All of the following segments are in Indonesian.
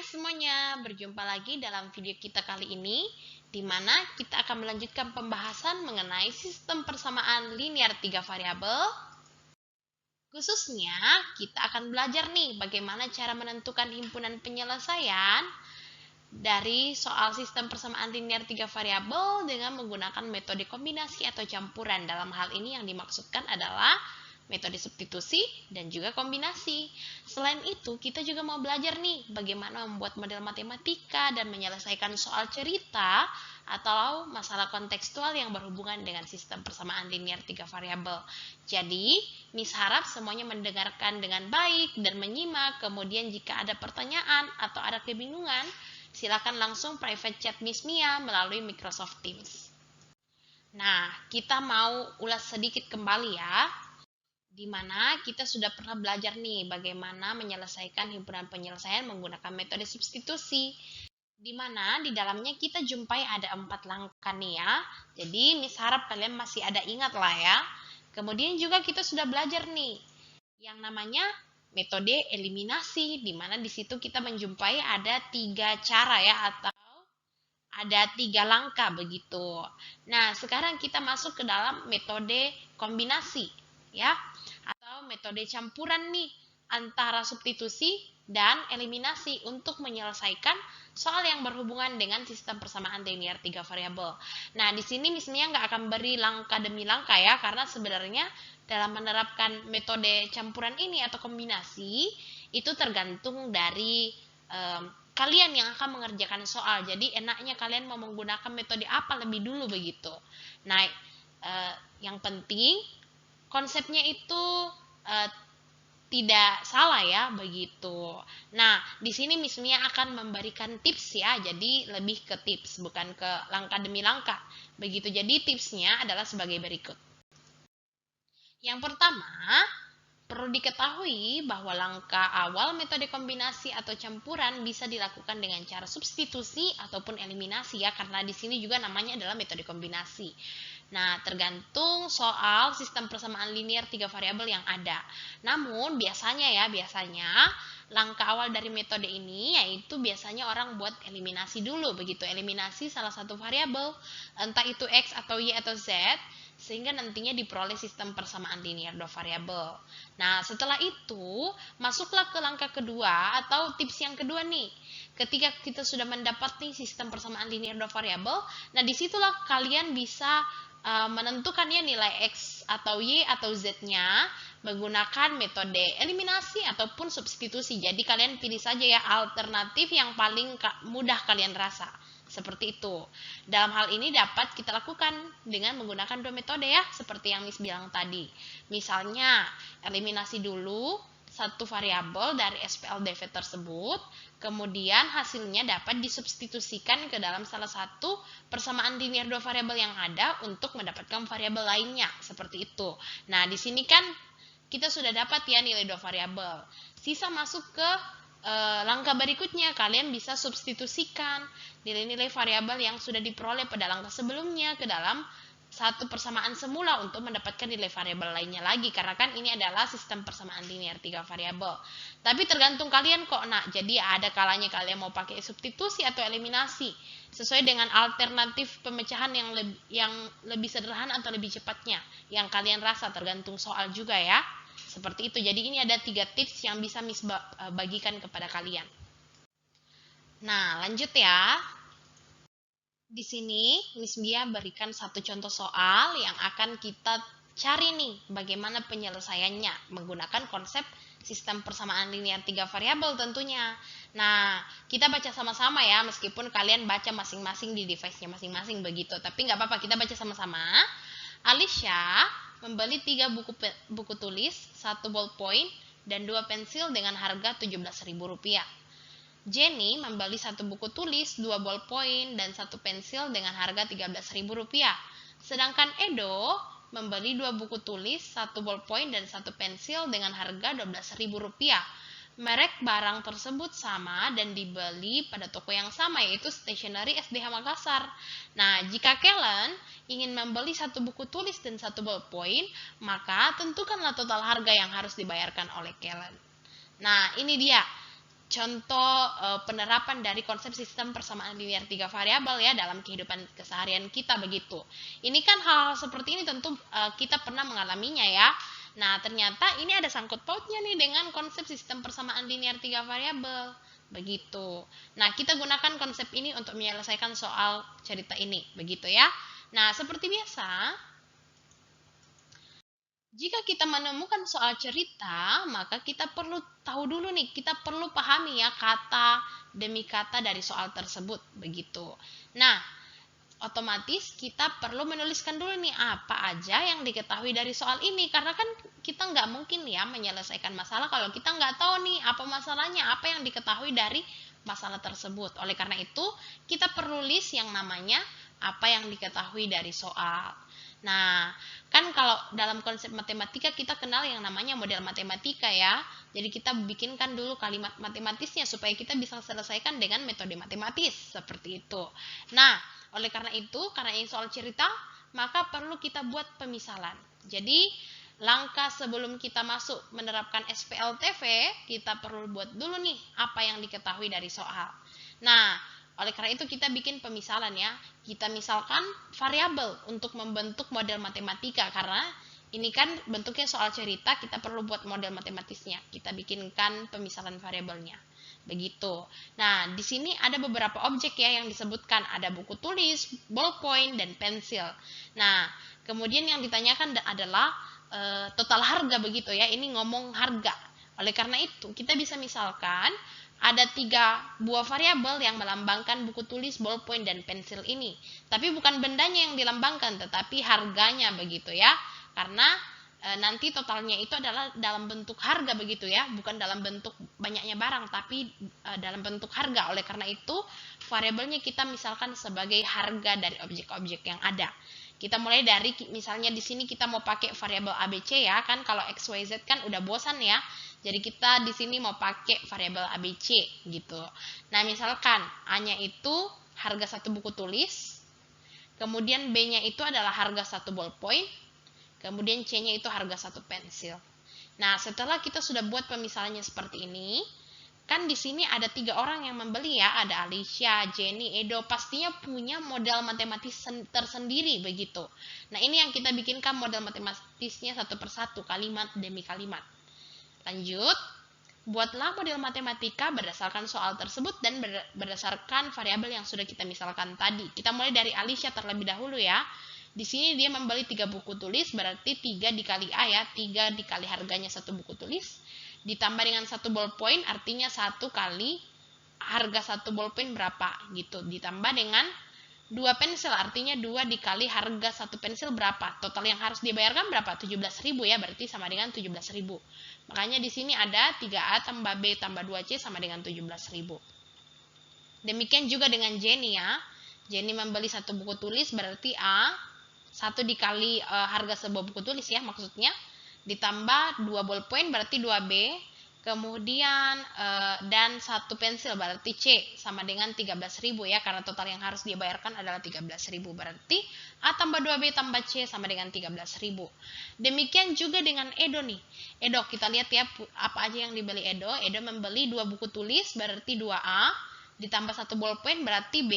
semuanya, berjumpa lagi dalam video kita kali ini, di mana kita akan melanjutkan pembahasan mengenai sistem persamaan linear 3 variabel. Khususnya, kita akan belajar nih bagaimana cara menentukan himpunan penyelesaian dari soal sistem persamaan linear 3 variabel dengan menggunakan metode kombinasi atau campuran. Dalam hal ini yang dimaksudkan adalah metode substitusi dan juga kombinasi. Selain itu, kita juga mau belajar nih bagaimana membuat model matematika dan menyelesaikan soal cerita atau masalah kontekstual yang berhubungan dengan sistem persamaan linear 3 variabel. Jadi, Miss harap semuanya mendengarkan dengan baik dan menyimak. Kemudian jika ada pertanyaan atau ada kebingungan, silakan langsung private chat Miss Mia melalui Microsoft Teams. Nah, kita mau ulas sedikit kembali ya, di mana kita sudah pernah belajar nih bagaimana menyelesaikan himpunan penyelesaian menggunakan metode substitusi, di mana di dalamnya kita jumpai ada 4 langkah nih ya. Jadi Miss harap kalian masih ada ingat lah ya. Kemudian juga kita sudah belajar nih yang namanya metode eliminasi, di mana di situ kita menjumpai ada 3 cara ya, atau ada 3 langkah begitu. Nah, sekarang kita masuk ke dalam metode kombinasi ya, atau metode campuran nih antara substitusi dan eliminasi untuk menyelesaikan soal yang berhubungan dengan sistem persamaan linear 3 variabel. Nah, di sini Miss Mia nggak akan beri langkah demi langkah ya, karena sebenarnya dalam menerapkan metode campuran ini atau kombinasi itu tergantung dari kalian yang akan mengerjakan soal. Jadi enaknya kalian mau menggunakan metode apa lebih dulu begitu. Nah, yang penting konsepnya itu tidak salah ya begitu. Nah, di sini Miss Mia akan memberikan tips ya. Jadi lebih ke tips, bukan ke langkah demi langkah. Begitu. Jadi tipsnya adalah sebagai berikut. Yang pertama, perlu diketahui bahwa langkah awal metode kombinasi atau campuran bisa dilakukan dengan cara substitusi ataupun eliminasi ya, karena di sini juga namanya adalah metode kombinasi. Nah, tergantung soal sistem persamaan linear 3 variabel yang ada. Namun, biasanya langkah awal dari metode ini yaitu biasanya orang buat eliminasi dulu begitu. Eliminasi salah satu variabel, entah itu X atau Y atau Z, sehingga nantinya diperoleh sistem persamaan linear 2 variabel. Nah, setelah itu, masuklah ke langkah kedua atau tips yang kedua nih. Ketika kita sudah mendapat nih sistem persamaan linear 2 variabel, nah disitulah kalian bisa menentukan ya nilai X atau Y atau Z-nya menggunakan metode eliminasi ataupun substitusi. Jadi kalian pilih saja ya alternatif yang paling mudah kalian rasa. Seperti itu. Dalam hal ini dapat kita lakukan dengan menggunakan 2 metode ya, seperti yang Miss bilang tadi. Misalnya, eliminasi dulu satu variabel dari SPLDV tersebut, kemudian hasilnya dapat disubstitusikan ke dalam salah satu persamaan linear 2 variabel yang ada untuk mendapatkan variabel lainnya, seperti itu. Nah, di sini kan kita sudah dapat ya nilai 2 variabel. Sisa masuk ke langkah berikutnya, kalian bisa substitusikan nilai-nilai variabel yang sudah diperoleh pada langkah sebelumnya ke dalam satu persamaan semula untuk mendapatkan nilai variabel lainnya lagi, karena kan ini adalah sistem persamaan linear 3 variabel. Tapi tergantung kalian kok. Nah, jadi ada kalanya kalian mau pakai substitusi atau eliminasi sesuai dengan alternatif pemecahan yang lebih sederhana atau lebih cepatnya yang kalian rasa, tergantung soal juga ya. Seperti itu. Jadi ini ada 3 tips yang bisa Miss bagikan kepada kalian. Nah, lanjut ya. Di sini Miss Mia berikan satu contoh soal yang akan kita cari nih bagaimana penyelesaiannya menggunakan konsep sistem persamaan linear 3 variabel tentunya. Nah, kita baca sama-sama ya, meskipun kalian baca masing-masing di device-nya masing-masing begitu. Tapi nggak apa-apa, kita baca sama-sama. Alicia membeli 3 buku tulis, 1 ballpoint, dan 2 pensil dengan harga Rp17.000. Jenny membeli 1 buku tulis, 2 ballpoint, dan 1 pensil dengan harga Rp13.000. Sedangkan Edo membeli 2 buku tulis, 1 ballpoint, dan 1 pensil dengan harga Rp12.000. Merek barang tersebut sama dan dibeli pada toko yang sama, yaitu Stationery SDH Makassar. Nah, jika Kellen ingin membeli 1 buku tulis dan 1 ballpoint, maka tentukanlah total harga yang harus dibayarkan oleh Kellen. Nah, ini dia. contoh penerapan dari konsep sistem persamaan linear 3 variabel ya dalam kehidupan keseharian kita begitu. Ini kan hal seperti ini tentu kita pernah mengalaminya ya. Nah, ternyata ini ada sangkut pautnya nih dengan konsep sistem persamaan linear 3 variabel. Begitu. Nah, kita gunakan konsep ini untuk menyelesaikan soal cerita ini. Begitu ya. Nah, seperti biasa, jika kita menemukan soal cerita, maka kita perlu tahu dulu nih, kita perlu pahami ya kata demi kata dari soal tersebut. Begitu. Nah, otomatis kita perlu menuliskan dulu nih apa aja yang diketahui dari soal ini, karena kan kita nggak mungkin ya menyelesaikan masalah kalau kita nggak tahu nih apa masalahnya, apa yang diketahui dari masalah tersebut. Oleh karena itu kita perlu list yang namanya apa yang diketahui dari soal. Nah, kan kalau dalam konsep matematika kita kenal yang namanya model matematika ya. Jadi kita bikinkan dulu kalimat matematisnya supaya kita bisa selesaikan dengan metode matematis seperti itu. Nah, oleh karena itu, karena ini soal cerita, maka perlu kita buat pemisalan. Jadi, langkah sebelum kita masuk menerapkan SPLTV, kita perlu buat dulu nih apa yang diketahui dari soal. Nah, oleh karena itu kita bikin pemisalan ya. Kita misalkan variabel untuk membentuk model matematika, karena ini kan bentuknya soal cerita, kita perlu buat model matematisnya. Kita bikinkan pemisalan variabelnya. Begitu. Nah, di sini ada beberapa objek ya yang disebutkan. Ada buku tulis, ballpoint, dan pensil. Nah, kemudian yang ditanyakan adalah total harga begitu ya. Ini ngomong harga. Oleh karena itu, kita bisa misalkan ada 3 buah variabel yang melambangkan buku tulis, ballpoint, dan pensil ini. Tapi bukan bendanya yang dilambangkan, tetapi harganya begitu ya. Karena nanti totalnya itu adalah dalam bentuk harga begitu ya, bukan dalam bentuk banyaknya barang, tapi dalam bentuk harga. Oleh karena itu, variabelnya kita misalkan sebagai harga dari objek-objek yang ada. Kita mulai dari misalnya di sini kita mau pakai variabel ABC ya, kan kalau X, Y, Z kan udah bosan ya. Jadi kita di sini mau pakai variabel ABC gitu. Nah, misalkan A-nya itu harga 1 buku tulis, kemudian B-nya itu adalah harga 1 ballpoint, kemudian C-nya itu harga 1 pensil. Nah, setelah kita sudah buat pemisalannya seperti ini, kan di sini ada 3 orang yang membeli ya, ada Alicia, Jenny, Edo, pastinya punya model matematis tersendiri begitu. Nah, ini yang kita bikinkan model matematisnya satu persatu, kalimat demi kalimat. Lanjut, buatlah model matematika berdasarkan soal tersebut dan berdasarkan variabel yang sudah kita misalkan tadi. Kita mulai dari Alicia terlebih dahulu ya. Di sini dia membeli 3 buku tulis, berarti 3 dikali A ya, 3 dikali harganya 1 buku tulis, ditambah dengan 1 ballpoint, artinya 1 kali harga 1 ballpoint berapa, gitu. Ditambah dengan 2 pensil, artinya 2 dikali harga 1 pensil berapa. Total yang harus dibayarkan berapa? 17.000 ya, berarti sama dengan 17.000. Makanya di sini ada 3A tambah B tambah 2C sama dengan 17.000. Demikian juga dengan Jenny ya. Jenny membeli 1 buku tulis, berarti A 1 dikali harga sebuah buku tulis ya maksudnya, ditambah 2 ballpoint berarti 2B, kemudian dan 1 pensil berarti C sama dengan 13.000 ya, karena total yang harus dibayarkan adalah 13.000, berarti A tambah 2B tambah C sama dengan 13.000. Demikian juga dengan Edo nih. Edo, kita lihat ya apa aja yang dibeli Edo. Edo membeli 2 buku tulis berarti 2A, ditambah 1 ballpoint berarti B,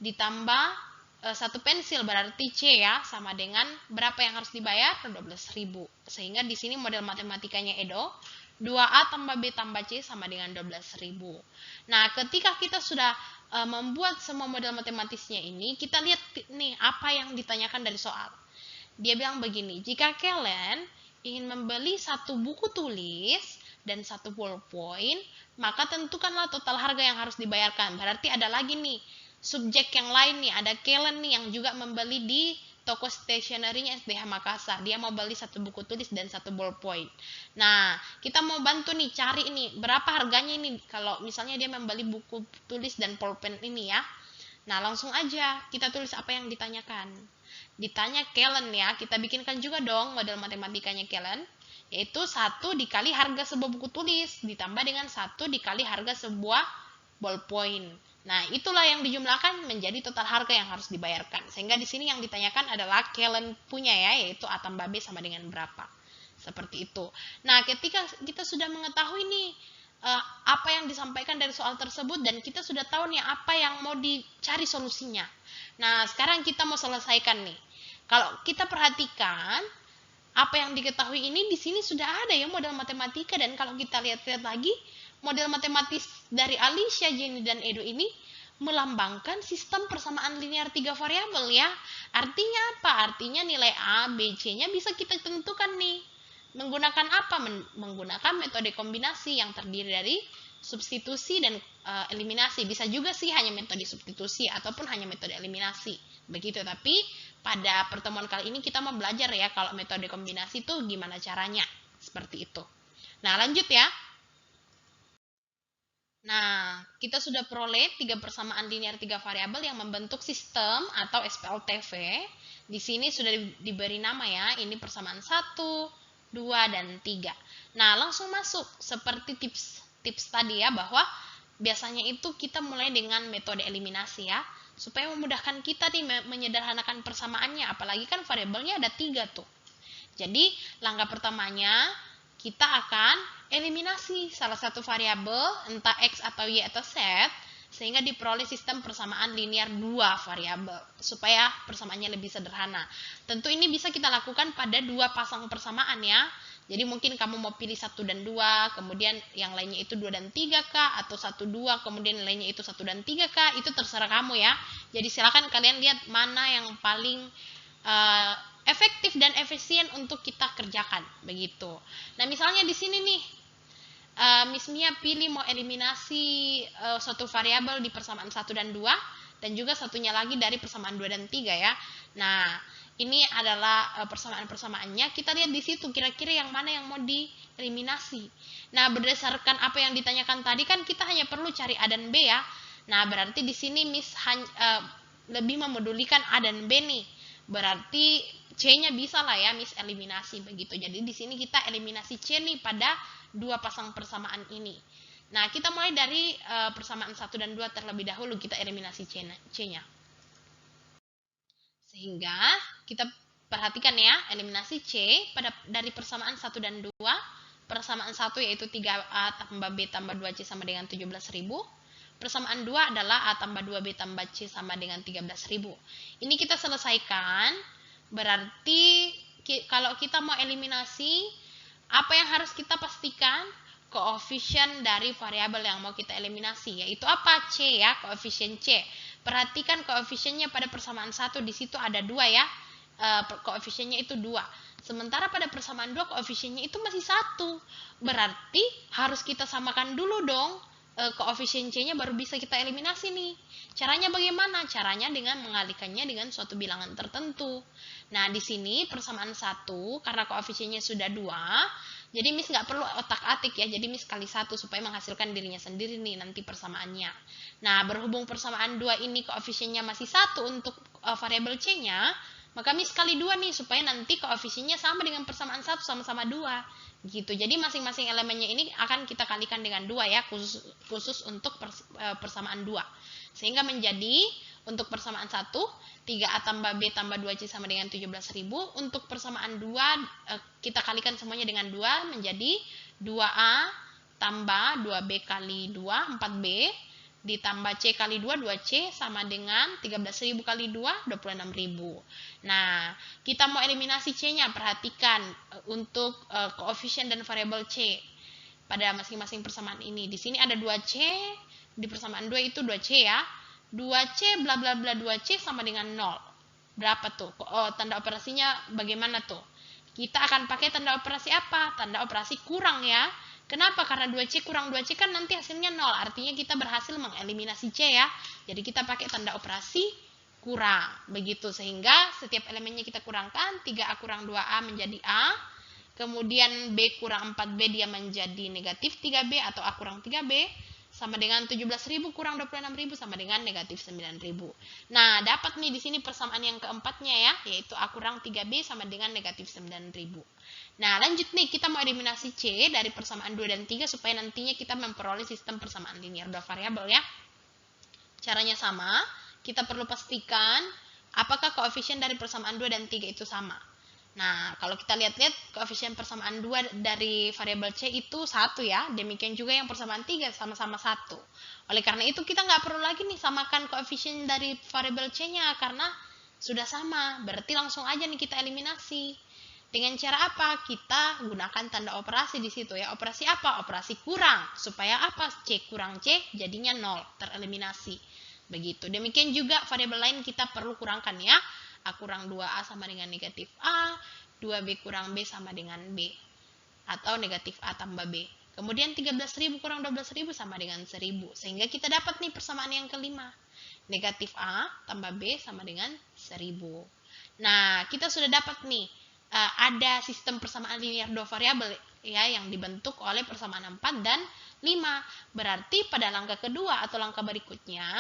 ditambah 1 pensil berarti C ya, sama dengan berapa yang harus dibayar? 12.000. Sehingga di sini model matematikanya Edo 2A tambah B tambah C sama dengan 12.000. Nah, ketika kita sudah membuat semua model matematisnya ini, kita lihat nih apa yang ditanyakan dari soal. Dia bilang begini, jika kalian ingin membeli 1 buku tulis dan 1 ballpoint, maka tentukanlah total harga yang harus dibayarkan. Berarti ada lagi nih subjek yang lain nih, ada Kellen nih yang juga membeli di toko stationery-nya SDH Makassar. Dia mau beli 1 buku tulis dan 1 ballpoint. Nah, kita mau bantu nih cari ini berapa harganya ini kalau misalnya dia membeli buku tulis dan pulpen ini ya. Nah, langsung aja kita tulis apa yang ditanyakan. Ditanya Kellen ya, kita bikinkan juga dong model matematikanya Kellen, yaitu 1 dikali harga sebuah buku tulis ditambah dengan 1 dikali harga sebuah ballpoint. Nah, itulah yang dijumlahkan menjadi total harga yang harus dibayarkan. Sehingga di sini yang ditanyakan adalah Kellen punya ya, yaitu A tambah B sama dengan berapa. Seperti itu. Nah, ketika kita sudah mengetahui nih apa yang disampaikan dari soal tersebut dan kita sudah tahu nih apa yang mau dicari solusinya. Nah, sekarang kita mau selesaikan nih. Kalau kita perhatikan apa yang diketahui ini di sini sudah ada ya model matematika, dan kalau kita lihat-lihat lagi model matematis dari Alicia, Jenny dan Edo ini melambangkan sistem persamaan linear 3 variabel ya. Artinya apa? Artinya nilai A, B, C-nya bisa kita tentukan nih. Menggunakan apa? Menggunakan metode kombinasi yang terdiri dari substitusi dan eliminasi. Bisa juga sih hanya metode substitusi ataupun hanya metode eliminasi. Begitu, tapi pada pertemuan kali ini kita mau belajar ya kalau metode kombinasi itu gimana caranya. Seperti itu. Nah, lanjut ya. Nah, kita sudah peroleh 3 persamaan linear 3 variabel yang membentuk sistem atau SPLTV. Di sini sudah diberi nama ya, ini persamaan 1, 2, dan 3. Nah, langsung masuk seperti tips tadi ya, bahwa biasanya itu kita mulai dengan metode eliminasi ya, supaya memudahkan kita nih menyederhanakan persamaannya, apalagi kan variabelnya ada 3 tuh. Jadi, langkah pertamanya kita akan eliminasi salah satu variabel, entah X atau Y atau Z, sehingga diperoleh sistem persamaan linear 2 variabel, supaya persamaannya lebih sederhana. Tentu ini bisa kita lakukan pada 2 pasang persamaan ya. Jadi mungkin kamu mau pilih 1 dan 2, kemudian yang lainnya itu 2 dan 3 kah, atau 1, 2, kemudian yang lainnya itu 1 dan 3 kah, itu terserah kamu ya. Jadi silakan kalian lihat mana yang paling efektif dan efisien untuk kita kerjakan, begitu. Nah, misalnya di sini nih, Miss Mia pilih mau eliminasi suatu variabel di persamaan 1 dan 2, dan juga satunya lagi dari persamaan 2 dan 3 ya. Nah, ini adalah persamaan-persamaannya. Kita lihat di situ kira-kira yang mana yang mau dieliminasi. Nah, berdasarkan apa yang ditanyakan tadi kan kita hanya perlu cari A dan B ya. Nah, berarti di sini Miss lebih memedulikan A dan B nih. Berarti C-nya bisa lah ya Miss eliminasi, begitu. Jadi di sini kita eliminasi C nih pada 2 pasang persamaan ini. Nah, kita mulai dari persamaan 1 dan 2 terlebih dahulu, kita eliminasi C-nya. Sehingga kita perhatikan ya, eliminasi C dari persamaan 1 dan 2. Persamaan 1 yaitu 3A tambah B tambah 2C sama dengan 17.000. Persamaan 2 adalah A tambah 2B tambah C sama dengan 13.000. Ini kita selesaikan. Berarti kalau kita mau eliminasi, apa yang harus kita pastikan? Koefisien dari variabel yang mau kita eliminasi, yaitu apa? C ya, koefisien C. Perhatikan koefisiennya pada persamaan 1 di situ ada 2 ya. Koefisiennya itu 2. Sementara pada persamaan 2 koefisiennya itu masih 1. Berarti harus kita samakan dulu dong koefisien C-nya, baru bisa kita eliminasi nih. Caranya bagaimana? Caranya dengan mengalihkannya dengan suatu bilangan tertentu. Nah, di sini persamaan 1 karena koefisiennya sudah 2, jadi Miss nggak perlu otak-atik ya. Jadi Miss kali 1 supaya menghasilkan dirinya sendiri nih nanti persamaannya. Nah, berhubung persamaan 2 ini koefisiennya masih 1 untuk variabel C-nya, maka Miss kali 2 nih supaya nanti koefisiennya sama dengan persamaan 1, sama-sama 2. Gitu. Jadi masing-masing elemennya ini akan kita kalikan dengan 2 ya, khusus untuk persamaan 2. Sehingga menjadi untuk persamaan 1, 3A tambah B tambah 2C sama dengan 17.000. Untuk persamaan 2, kita kalikan semuanya dengan 2, menjadi 2A tambah 2B kali 2, 4B, ditambah C kali 2, 2C, sama dengan 13.000 kali 2, 26.000. Nah, kita mau eliminasi C-nya, perhatikan untuk koefisien dan variabel C pada masing-masing persamaan ini. Di sini ada 2C, di persamaan 2 itu 2C ya. 2C bla bla bla 2C sama dengan 0. Berapa tuh? Tanda operasinya bagaimana tuh? Kita akan pakai tanda operasi apa? Tanda operasi kurang ya. Kenapa? Karena 2C kurang 2C kan nanti hasilnya 0. Artinya kita berhasil mengeliminasi C ya. Jadi kita pakai tanda operasi kurang. Begitu. Sehingga setiap elemennya kita kurangkan. 3A kurang 2A menjadi A. Kemudian B kurang 4B dia menjadi negatif 3B atau A kurang 3B. Sama dengan 17.000 kurang 26.000 sama dengan negatif 9.000. Nah, dapat nih di sini persamaan yang keempatnya ya. Yaitu A kurang 3B sama dengan negatif 9.000. Nah, lanjut nih, kita mau eliminasi C dari persamaan 2 dan 3 supaya nantinya kita memperoleh sistem persamaan linear 2 variabel ya. Caranya sama, kita perlu pastikan apakah koefisien dari persamaan 2 dan 3 itu sama. Nah, kalau kita lihat-lihat koefisien persamaan 2 dari variabel C itu 1 ya. Demikian juga yang persamaan 3 sama-sama 1. Oleh karena itu kita nggak perlu lagi nih samakan koefisien dari variabel C-nya karena sudah sama. Berarti langsung aja nih kita eliminasi. Dengan cara apa? Kita gunakan tanda operasi di situ ya. Operasi apa? Operasi kurang. Supaya apa? C kurang C jadinya 0, tereliminasi. Begitu. Demikian juga variabel lain kita perlu kurangkan ya. A kurang 2A sama dengan negatif A, 2B kurang B sama dengan B. Atau negatif A tambah B. Kemudian 13.000 kurang 12.000 sama dengan 1.000. Sehingga kita dapat nih persamaan yang kelima. Negatif A tambah B sama dengan 1.000. Nah, kita sudah dapat nih, ada sistem persamaan linear dua variabel ya yang dibentuk oleh persamaan 4 dan 5. Berarti pada langkah kedua atau langkah berikutnya,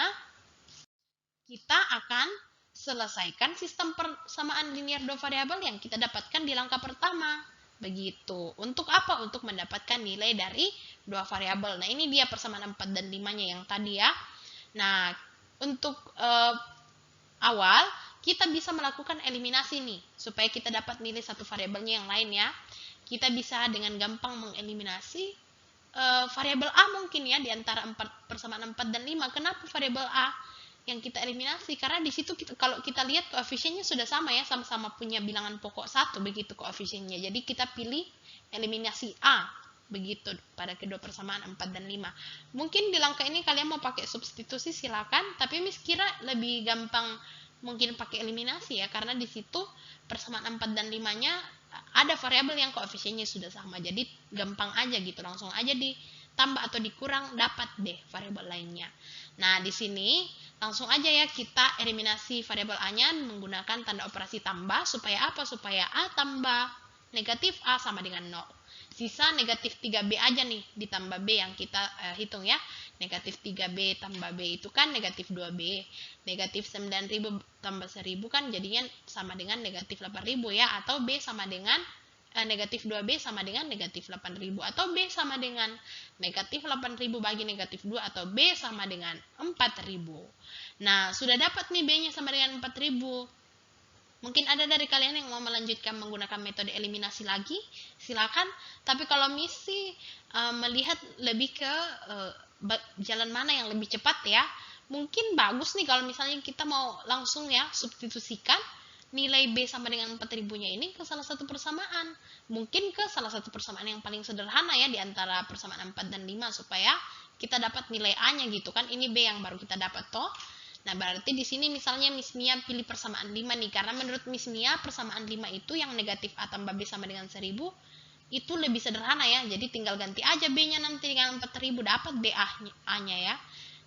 kita akan selesaikan sistem persamaan linear dua variabel yang kita dapatkan di langkah pertama. Begitu. Untuk apa? Untuk mendapatkan nilai dari dua variabel. Nah, ini dia persamaan 4 dan 5-nya yang tadi ya. Nah, untuk awal, kita bisa melakukan eliminasi nih, supaya kita dapat nilai satu variabelnya yang lain ya. Kita bisa dengan gampang mengeliminasi variabel A mungkin ya, di antara persamaan 4 dan 5. Kenapa variabel A yang kita eliminasi? Karena di situ kalau kita lihat koefisiennya sudah sama ya, sama-sama punya bilangan pokok 1 begitu koefisiennya. Jadi kita pilih eliminasi A begitu pada kedua persamaan 4 dan 5. Mungkin di langkah ini kalian mau pakai substitusi silakan, tapi Miss kira lebih gampang mungkin pakai eliminasi ya, karena di situ persamaan 4 dan 5-nya ada variabel yang koefisiennya sudah sama. Jadi gampang aja gitu, langsung aja ditambah atau dikurang dapat deh variabel lainnya. Nah, di sini langsung aja ya kita eliminasi variabel A-nya menggunakan tanda operasi tambah. Supaya apa? Supaya A tambah negatif A sama dengan 0. Sisa negatif 3B aja nih ditambah B yang kita hitung ya. Negatif 3B tambah B itu kan negatif 2B. Negatif 9.000 tambah 1.000 kan jadinya sama dengan negatif 8.000 ya. Atau B sama dengan negatif 2B sama dengan negatif 8.000, atau B sama dengan negatif 8.000 bagi negatif 2, atau B sama dengan 4.000. Nah, sudah dapat nih B-nya sama dengan 4.000. Mungkin ada dari kalian yang mau melanjutkan menggunakan metode eliminasi lagi, silakan. Tapi kalau misi melihat lebih ke jalan mana yang lebih cepat ya, mungkin bagus nih kalau misalnya kita mau langsung ya substitusikan nilai B sama dengan 4.000-nya ini ke salah satu persamaan. Mungkin ke salah satu persamaan yang paling sederhana ya di antara persamaan 4 dan 5 supaya kita dapat nilai A-nya gitu kan. Ini B yang baru kita dapat toh. Nah, berarti di sini misalnya Miss Mia pilih persamaan 5 nih, karena menurut Miss Mia persamaan 5 itu yang negatif A tambah B sama dengan 1.000 itu lebih sederhana ya. Jadi tinggal ganti aja B-nya nanti dengan 4.000 dapat B A-nya ya.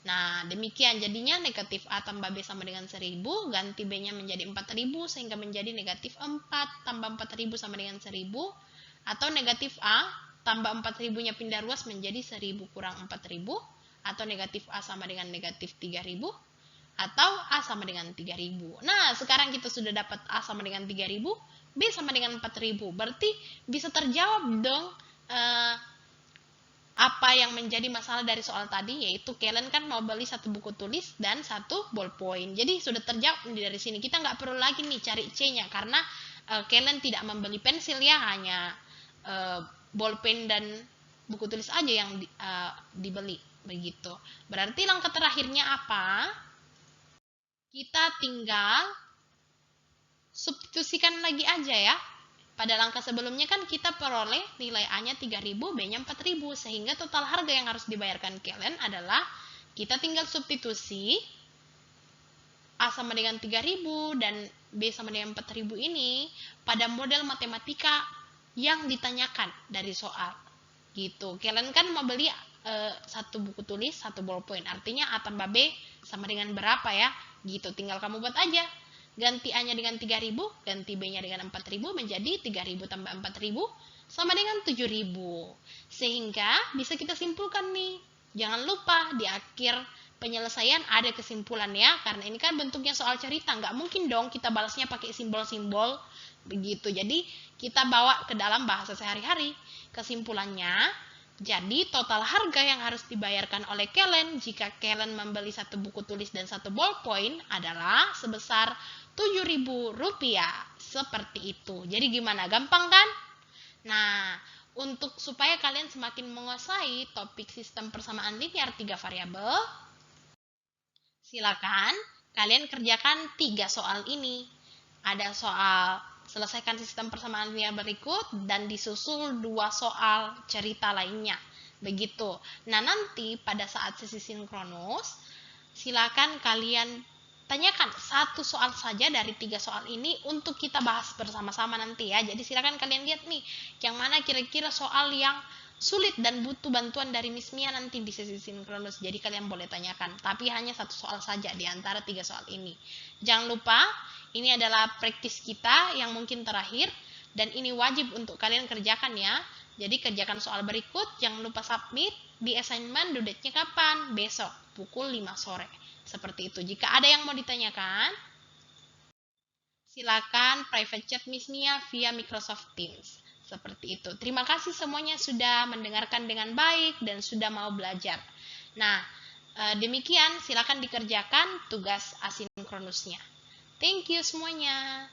Nah, demikian jadinya negatif A tambah B sama dengan 1.000, ganti B-nya menjadi 4.000 sehingga menjadi negatif 4 tambah 4.000 sama dengan 1.000, atau negatif A tambah 4.000-nya pindah ruas menjadi 1.000 kurang 4.000, atau negatif A sama dengan negatif 3.000, atau A sama dengan 3.000. Nah, sekarang kita sudah dapat A sama dengan 3.000, B sama dengan 4.000. Berarti bisa terjawab dong apa yang menjadi masalah dari soal tadi, yaitu kalian kan mau beli satu buku tulis dan satu ballpoint. Jadi sudah terjawab dari sini. Kita nggak perlu lagi nih cari C-nya karena kalian tidak membeli pensil ya, hanya ballpoint dan buku tulis aja yang dibeli begitu. Berarti langkah terakhirnya apa? Kita tinggal substitusikan lagi aja ya. Pada langkah sebelumnya kan kita peroleh nilai A-nya 3.000, B-nya 4.000, sehingga total harga yang harus dibayarkan kalian adalah kita tinggal substitusi A sama dengan 3.000 dan B sama dengan 4.000 ini pada model matematika yang ditanyakan dari soal. Gitu. Kalian kan mau beli satu buku tulis, satu ballpoint. Artinya A tambah B sama dengan berapa ya? Gitu. Tinggal kamu buat aja. Ganti A-nya dengan 3.000, ganti B-nya dengan 4.000 menjadi 3.000 tambah 4.000 sama dengan 7.000. Sehingga bisa kita simpulkan nih. Jangan lupa di akhir penyelesaian ada kesimpulan ya, karena ini kan bentuknya soal cerita, nggak mungkin dong kita balasnya pakai simbol-simbol begitu. Jadi kita bawa ke dalam bahasa sehari-hari. Kesimpulannya, jadi total harga yang harus dibayarkan oleh kalian jika kalian membeli satu buku tulis dan satu ballpoint adalah sebesar Rp7.000. Seperti itu. Jadi gimana? Gampang kan? Nah, untuk supaya kalian semakin menguasai topik sistem persamaan linear 3 variabel, silakan kalian kerjakan 3 soal ini. Ada soal selesaikan sistem persamaan linear berikut dan disusul 2 soal cerita lainnya. Begitu. Nah, nanti pada saat sesi sinkronus, silakan kalian tanyakan 1 soal saja dari 3 soal ini untuk kita bahas bersama-sama nanti ya. Jadi silakan kalian lihat nih, yang mana kira-kira soal yang sulit dan butuh bantuan dari Miss Mia nanti di sesi sinkronus. Jadi kalian boleh tanyakan, tapi hanya 1 soal saja di antara 3 soal ini. Jangan lupa, ini adalah praktis kita yang mungkin terakhir, dan ini wajib untuk kalian kerjakan ya. Jadi kerjakan soal berikut, jangan lupa submit di assignment. Due date-nya kapan? Besok, pukul 5 sore. Seperti itu. Jika ada yang mau ditanyakan, silakan private chat Miss Mia via Microsoft Teams. Seperti itu. Terima kasih semuanya sudah mendengarkan dengan baik dan sudah mau belajar. Nah, demikian silakan dikerjakan tugas asinkronusnya. Thank you semuanya.